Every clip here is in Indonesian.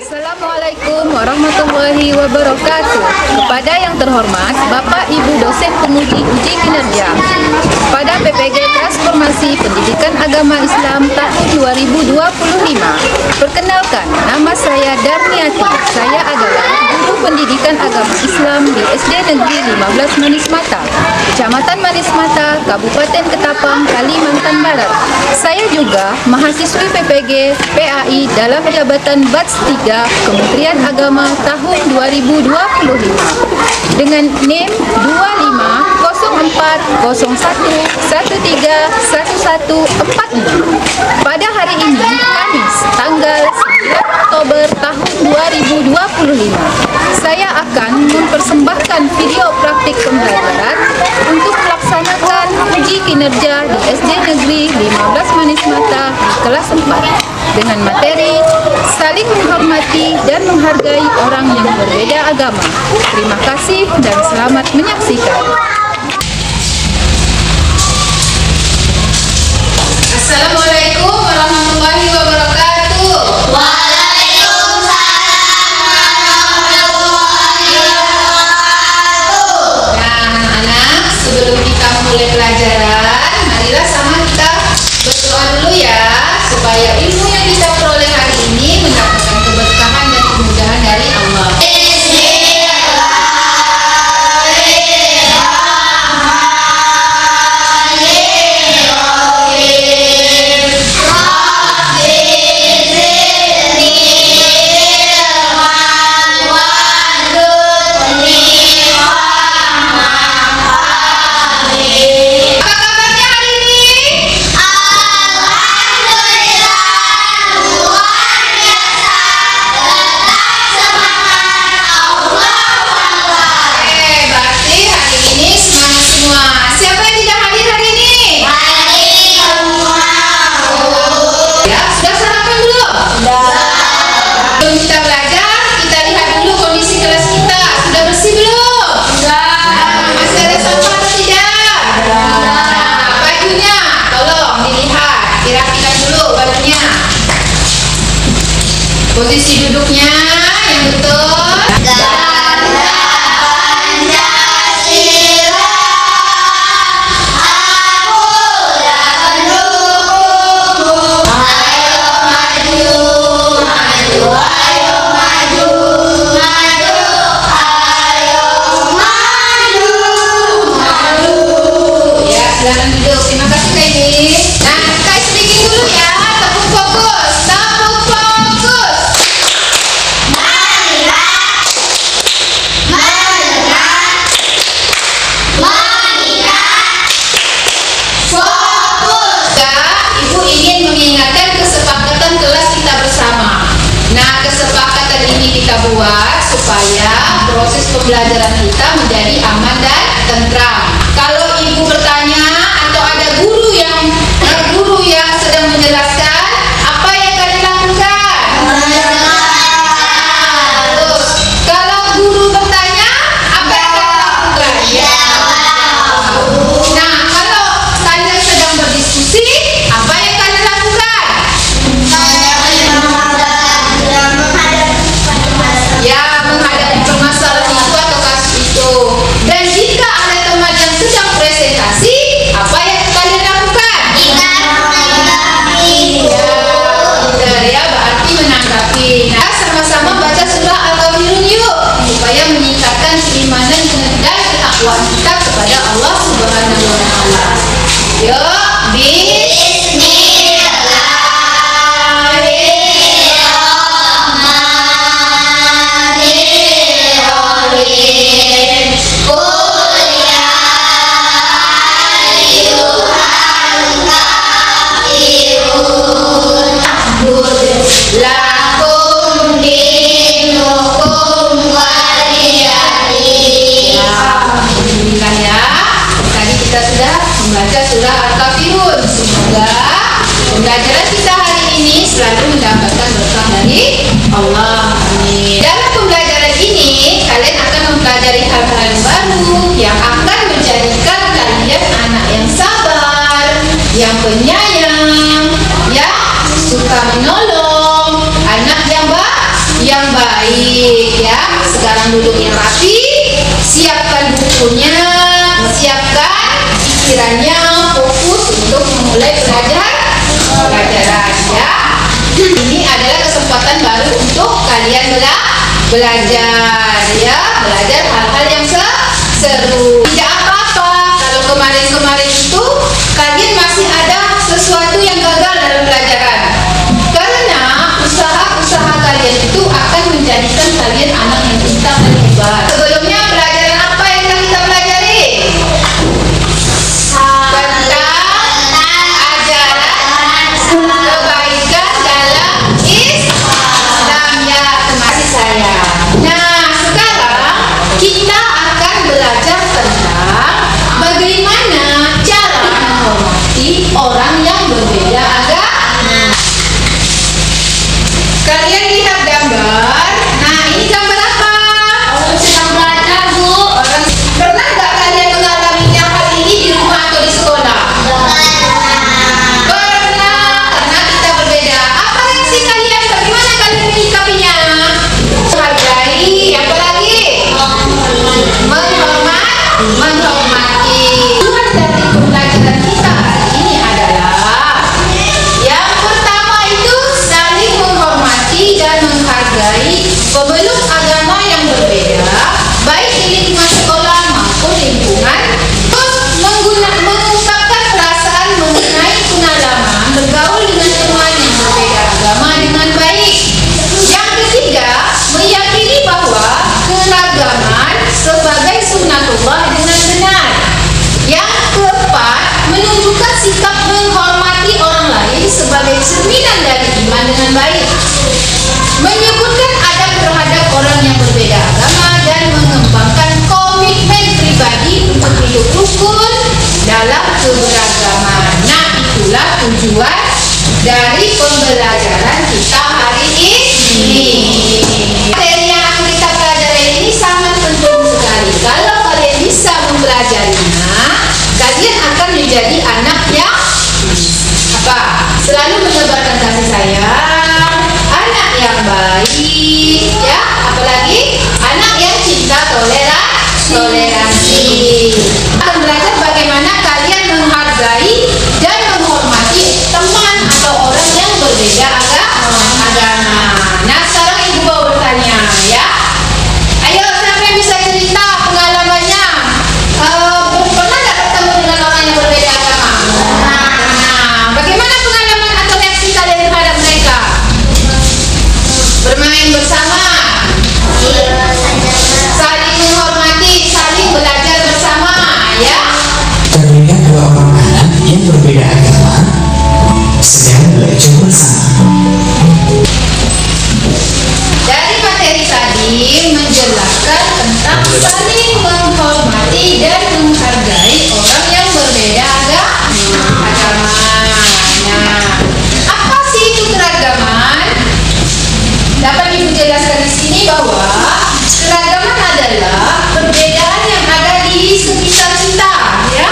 Assalamualaikum warahmatullahi wabarakatuh. Kepada yang terhormat Bapak Ibu dosen penguji uji kinerja pada PPG Transformasi Pendidikan Agama Islam tahun 2025. Perkenalkan, nama saya Darniati. Saya adalah guru pendidikan agama Islam di SD Negeri 15 Manis Mata, Kecamatan Manis Mata, Kabupaten Ketapang, Kalimantan Barat. Saya juga mahasiswi PPG PAI dalam jabatan Batch 3 Kementerian Agama tahun 2025 dengan NIM 250401131146. Pada hari ini, Kamis, tanggal 9 Oktober tahun 2025, saya akan mempersembahkan video praktik pembelajaran untuk melaksanakan uji kinerja di SD Negeri 15 Manis Mata kelas 4 dengan materi saling menghormati dan menghargai orang yang berbeda agama. Terima kasih dan selamat menyaksikan. Assalamualaikum warahmatullahi wabarakatuh. Sebelum kita mulai pelajaran, marilah sama kita berdoa dulu ya, supaya ilmu yang kita peroleh hari ini mendapatkan keberkahan dan kemudahan dari Allah. Posisi duduknya yang betul. Ganda Pancasila, aku dan mendukungmu. Ayo maju, maju, ayo maju, maju, ayo maju, maju. Ya, silakan duduk. Terima kasih Kak Ini. Nah, kita sedikit dulu ya. Tepuk fokus. Tepuk fokus. Kesepakatan ini kita buat supaya proses pembelajaran kita menjadi aman dan tentram. Kalau ibu bertanya atau ada guru yang sedang menjelaskan, apa yang kalian lakukan? Terus, kalau guru bertanya, apa yang kalian lakukan? Nah, kalau kalian sedang berdiskusi, apa yang kalian lakukan? Ya, menghadapi permasalahan itu atau kasus itu. Dan jika ada teman yang sedang presentasi, apa yang kalian lakukan? Ya, berarti menanggapi. Nah, sama-sama baca surah Al-Kafirun yuk, supaya meningkatkan keimanan dan ketakwaan kita kepada Allah Subhanahu wa Ta'ala. Yuk, kita sudah membaca surah Al-Kafirun. Semoga yang baik ya. Sekarang duduk yang rapi, siapkan bukunya, siapkan pikirannya, fokus untuk memulai pelajaran ya. Ini adalah kesempatan baru untuk kalian belajar ya, belajar hal-hal yang seru. Tidak apa-apa kalau kemarin-kemarin itu kalian masih ada sesuatu yang gagal dalam pelajaran, karena usaha-usaha kalian itu akan menjadikan kalian anak yang pintar dan hebat. Sebelumnya pelajaran apa yang telah kita pelajari? Orang yang berbeda agama. Kalian lihat gambar. Nah, ini gambar apa? Orang sedang belajar, Bu. Pernah nggak kalian mengalaminya hal ini di rumah atau di sekolah? Pernah, karena kita berbeda. Apa reaksi kalian? Bagaimana kalian menyikapinya? Menghargai, apa lagi? Menghormati. Tuhan dari pembelajaran kita hari ini adalah yang pertama itu saling menghormati dan menghargai pemeluk agama yang berbeda, baik di lingkungan sekolah maupun lingkungan. Terus mengungkapkan perasaan mengenai pengalaman bergaul dengan teman yang berbeda agama dengan baik. Yang ketiga, meyakini bahwa keragaman sebagai sunnatullah dengan benar. Yang keempat, menunjukkan sikap menghormati orang lain sebagai cerminan dari iman dengan baik. Menyebutkan adab terhadap orang yang berbeda agama dan mengembangkan komitmen pribadi untuk hidup rukun dalam keberagaman. Nah, itulah tujuan dari pembelajaran kita hari ini. Materi yang akan kita pelajari ini sangat penting sekali. Kalau kalian bisa mempelajarinya, kalian akan menjadi anak yang selalu menebarkan kasih sayang, anak yang baik ya, apalagi anak yang cinta toleransi. Akan belajar bagaimana kalian menghargai dan menghormati teman atau orang yang berbeda agama. Nah, sekarang ibu mau bertanya ya. Ayo, siapa yang bisa cerita pengalamannya? Pernah nggak ketemu dengan orang yang berbeda agama? Bagaimana pengalaman atau reaksi kalian terhadap mereka? Bermain bersama, saling menghormati, saling belajar bersama, ya. Terlihat dua orang anak yang berbeda agama sedang belajar bersama. Dari materi tadi menjelaskan tentang saling menghormati dan menghargai orang yang berbeda agama. Nah, apa sih itu keragaman? Dapat Ibu jelaskan di sini bahwa keragaman adalah perbedaan yang ada di sekitar kita, ya.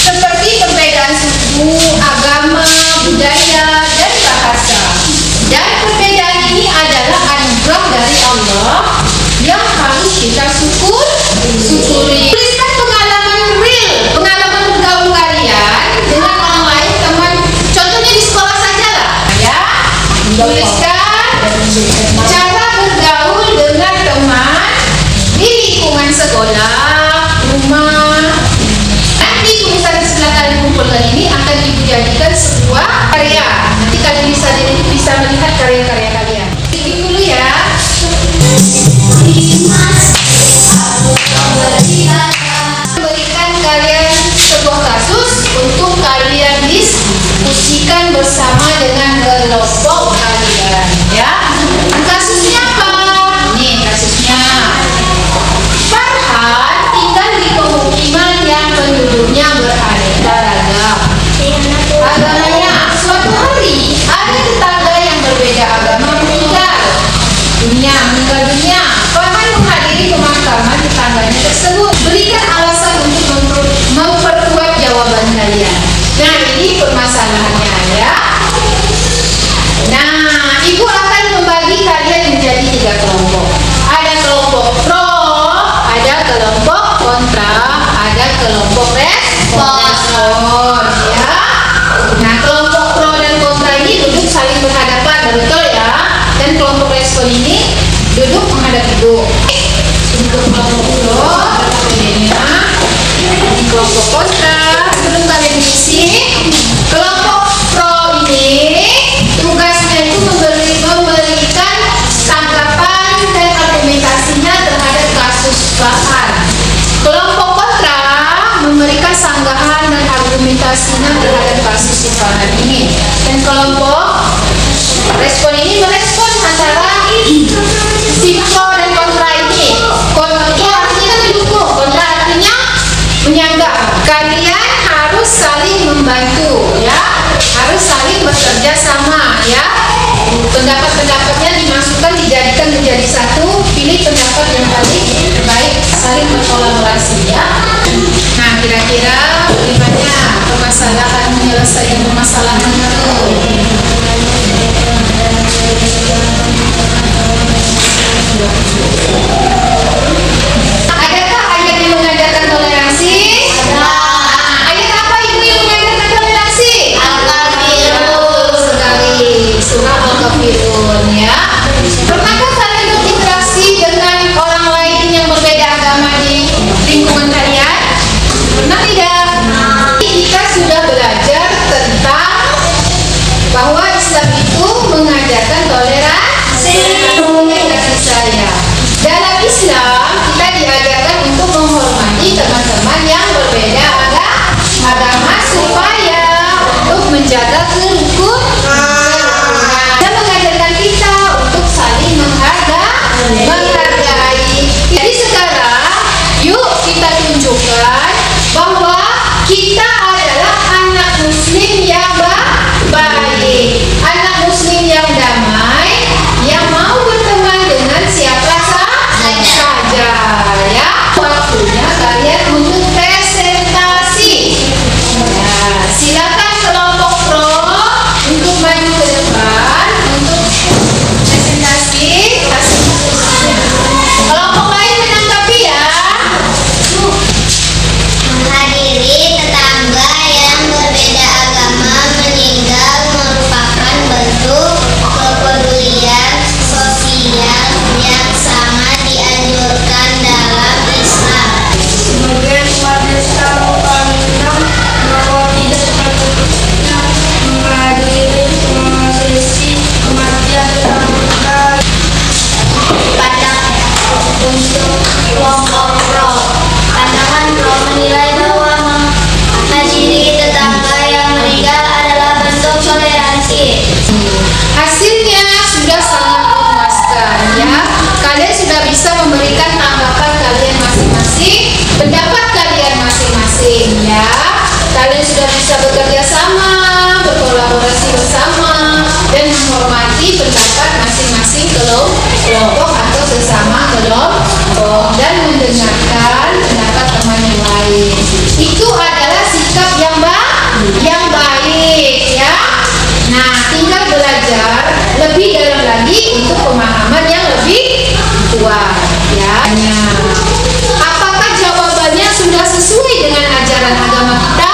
Seperti perbedaan suku, agama, budaya, dan bahasa. Dan perbedaan ini adalah anugerah dari Allah yang harus kita syukuri. Tuliskan pengalaman real, pengalaman bergaul kalian dengan orang lain, teman. Contohnya di sekolah saja lah, ya. Tuliskan cara bergaul dengan teman di lingkungan sekolah, rumah. Nanti tulisan di sebelah kalian kumpulkan ini akan dijadikan sebuah karya. Nanti kalian bisa melihat karya-karya kalian. Sedikit dulu ya. Berikan kalian sebuah kasus untuk kalian diskusikan bersama dengan kelompok kalian, ya. Kasusnya apa? Nih kasusnya. Farhan tinggal di pemukiman yang penduduknya beraneka ragam agamanya. Suatu hari ada tetangga yang berbeda agama meninggal dunia. Farhan menghadiri pemakaman tetangganya tersebut. Berikan alasan untuk memperkuat jawaban kalian. Nah, ini permasalahannya, ya. Nah, Ibu akan membagi kalian menjadi berkelompok. Respon ini merespon antara pro dan kontra ini. Pro artinya mendukung, kontra artinya menyanggah. Kalian harus saling membantu, ya, harus saling bekerja sama, ya. Pendapat-pendapatnya dimasukkan, dijadikan menjadi satu. Pilih pendapat yang paling terbaik, saling berkolaborasi, ya. Nah, kira-kira bagaimana menyelesaikan permasalahan itu? Adakah ayat yang mengajarkan toleransi? Ada. Ayat apa ibu yang mengajarkan toleransi? Al-Kafirun. Sekali, surah Al-Kafirun, ya. Pernahkah kalian berinteraksi dengan orang lain yang berbeda agama di lingkungan kalian? Pernah tidak? Kita sudah belajar tentang bahwa Islam itu mengajarkan toleransi. Kasih sayang. Dalam Islam kita diajarkan untuk menghormati teman-teman yang berbeda agama supaya untuk menjaga kerukunan. Dan mengajarkan kita untuk saling menghargai. Jadi sekarang yuk kita tunjukkan bahwa kita adalah anak muslim yang baik, anak muslim yang damai, yang mau berteman dengan siapa saja, ya. Waktunya kalian untuk presentasi. Ya, silakan kelompok pro untuk maju ke depan untuk presentasi. Kelompok lain menanggapi, ya. Menghadiri tetangga yang berbeda agama meninggal merupakan bentuk kepedulian sosial yang sangat dianjurkan dalam Islam. Sebagian umat Islam memandang bahwa tidak sepatutnya menghadiri prosesi kematian tetangga. Untuk kelompok pro, pandangan pro menilai bahwa menghadiri tetangga yang meninggal adalah bentuk toleransi. Hasilnya sudah sangat memuaskan, ya. Kalian sudah bisa memberikan tanggapan kalian masing-masing, pendapat kalian masing-masing, ya. Kalian sudah bisa bekerja sama, berkolaborasi bersama, dan menghormati pendapat masing-masing kelompok atau sesama kelompok, dan mendengarkan pendapat teman yang lain. Itu adalah sikap yang baik, ya. Nah, tinggal belajar lebih dalam lagi untuk pemahaman yang lebih kuat, ya. Apakah jawabannya sudah sesuai dengan ajaran agama kita?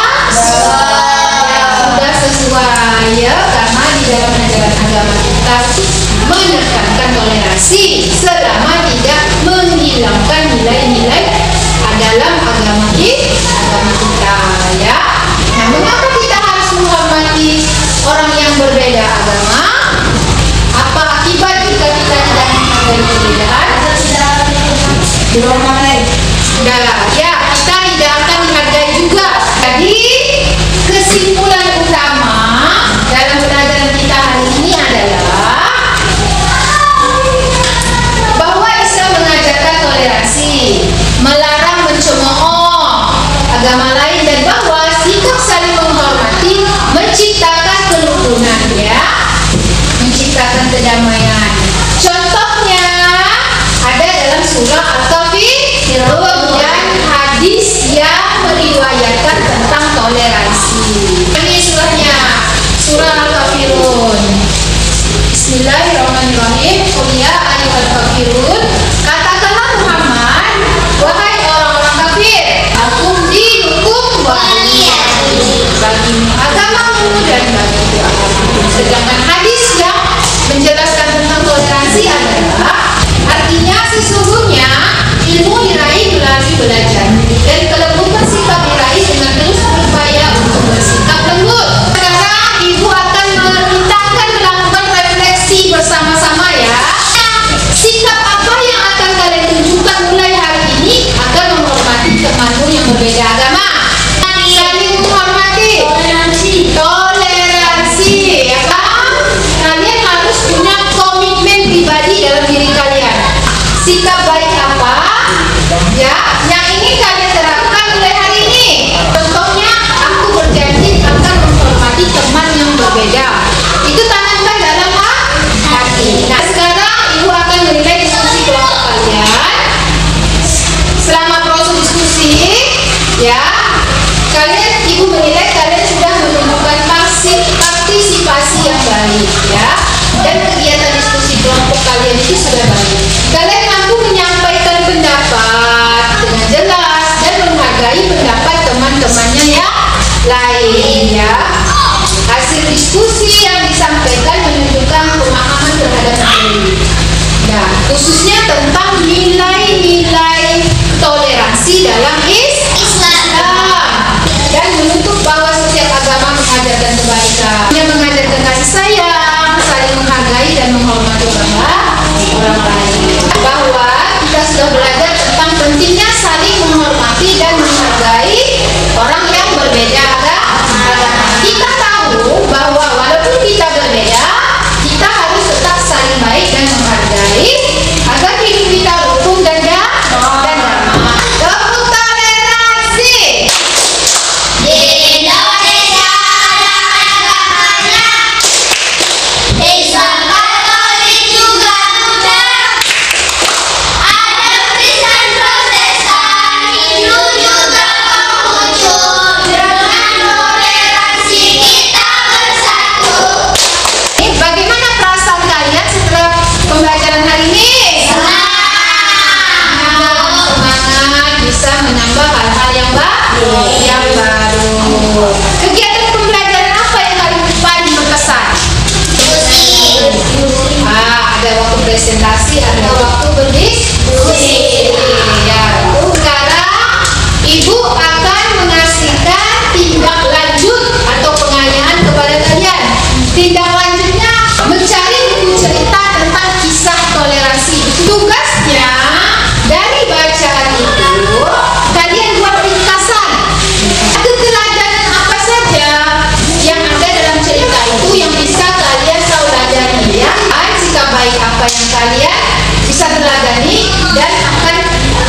Ya, sudah sesuai, ya, karena di dalam ajaran agama kita menekankan toleransi selama tidak menghilangkan nilai-nilai dalam agama kita, ya. Nah, mengapa kita harus menghormati orang yang berbeda agama? Apa akibat jika kita tidak menghargai perbedaan? Ya, kita tidak akan dihargai juga. Jadi, kesimpulan utama dalam pelajaran kita hari ini adalah bahwa Islam mengajarkan toleransi, melarang mencemooh agama lain, dan bahwa sikap saling menghormati hari ini? Semangat bisa menambah hal-hal yang baru. Kegiatan pembelajaran apa yang paling berkesan? Ada waktu presentasi, ada waktu berdiskusi. Ya, itu sekarang Ibu akan mengasihkan tindak lanjut atau pengayaan kepada kalian. Tindak lanjutnya mencari buku cerita tentang kisah toleransi. Tugasnya dari bacaan itu kalian buat ringkasan. Keteladanan apa saja yang ada dalam cerita itu yang bisa kalian tauladani, ya. Sikap baik apa yang kalian bisa teladani dan akan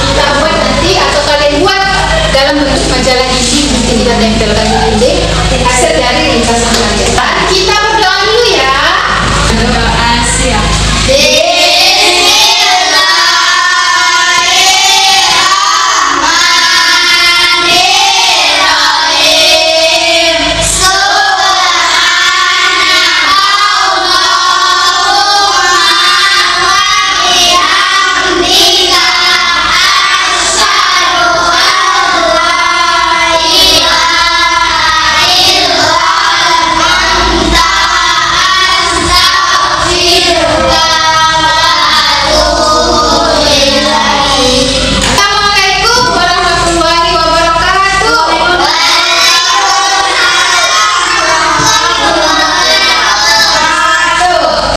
kita buat nanti atau kalian buat dalam bentuk majalah ini, mungkin kita tempelkan di dinding hasil dari ringkasan kalian. Kita